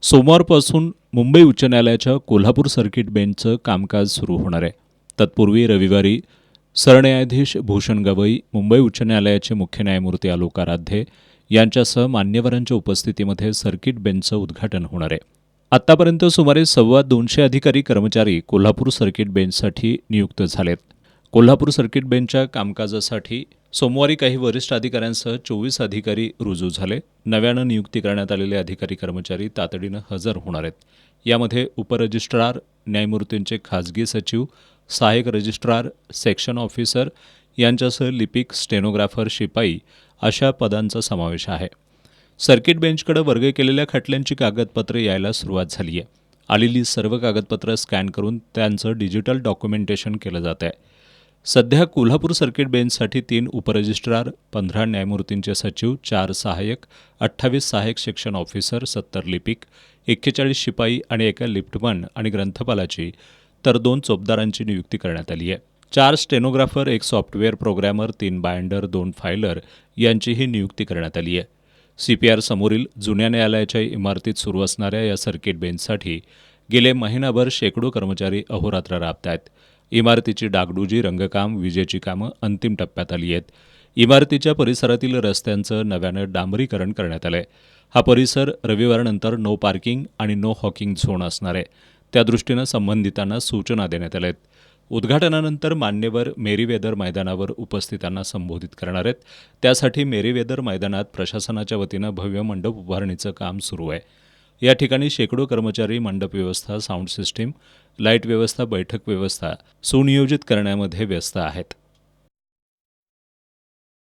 सोमवारपासून मुंबई उच्च न्यायालयाच्या कोल्हापूर सर्किट बेंचचं कामकाज सुरू होणार आहे. तत्पूर्वी रविवारी सरन्यायाधीश भूषण गवई, मुंबई उच्च न्यायालयाचे मुख्य न्यायमूर्ती आलोक आराध्य यांच्यासह मान्यवरांच्या उपस्थितीमध्ये सर्किट बेंचचं उद्घाटन होणार आहे. आत्तापर्यंत सुमारे 250 अधिकारी कर्मचारी कोल्हापूर सर्किट बेंचसाठी नियुक्त झालेत. कोल्हापूर सर्किट बेंचच्या कामकाजासाठी सोमवारी काही वरिष्ठ अधिकाऱ्यांसह 24 अधिकारी रुजू झाले. नव्यानं नियुक्ती करण्यात आलेले अधिकारी कर्मचारी तातडीनं हजर होणार आहेत. यामध्ये उपरजिस्ट्रार, न्यायमूर्तींचे खाजगी सचिव, सहाय्यक रजिस्ट्रार, सेक्शन ऑफिसर यांच्यासह लिपिक, स्टेनोग्राफर, शिपाई अशा पदांचा समावेश आहे. सर्किट बेंचकडे वर्ग केलेल्या खटल्यांची कागदपत्रे यायला सुरुवात झाली आहे. आलेली सर्व कागदपत्रं स्कॅन करून त्यांचं डिजिटल डॉक्युमेंटेशन केलं जात आहे. सध्या कोल्हापूर सर्किट बेंचसाठी 3 उपरजिस्ट्रार, 15 न्यायमूर्तींचे सचिव, 4 सहाय्यक, 28 सहाय्यक सेक्शन ऑफिसर, 70 लिपिक, 41 शिपाई आणि 1 लिफ्टमन आणि ग्रंथपालाची तर 2 चोपदारांची नियुक्ती करण्यात आली आहे. 4 स्टेनोग्राफर, 1 सॉफ्टवेअर प्रोग्रॅमर, 3 बायंडर, 2 फायलर यांचीही नियुक्ती करण्यात आली आहे. CPR समोरील जुन्या न्यायालयाच्या इमारतीत सुरू असणाऱ्या या सर्किट बेंचसाठी गेले महिनाभर शेकडो कर्मचारी अहोरात्र राबत आहेत. इमारतीची डागडुजी, रंगकाम, विजेची कामं अंतिम टप्प्यात आली आहेत. इमारतीच्या परिसरातील रस्त्यांचं नव्यानं डांबरीकरण करण्यात आलं आहे. हा परिसर रविवारनंतर नो पार्किंग आणि नो हॉकिंग झोन असणार आहे. त्यादृष्टीनं संबंधितांना सूचना देण्यात आल्या आहेत. उद्घाटनानंतर मान्यवर मेरीवेदर मैदानावर उपस्थितांना संबोधित करणार आहेत. त्यासाठी मेरीवेदर मैदानात प्रशासनाच्या वतीनं भव्य मंडप उभारणीचं काम सुरू आहे. या ठिकाणी शेकडो कर्मचारी मंडप व्यवस्था, साऊंड सिस्टीम, लाईट व्यवस्था, बैठक व्यवस्था सुनियोजित करण्यामध्ये व्यस्त आहेत.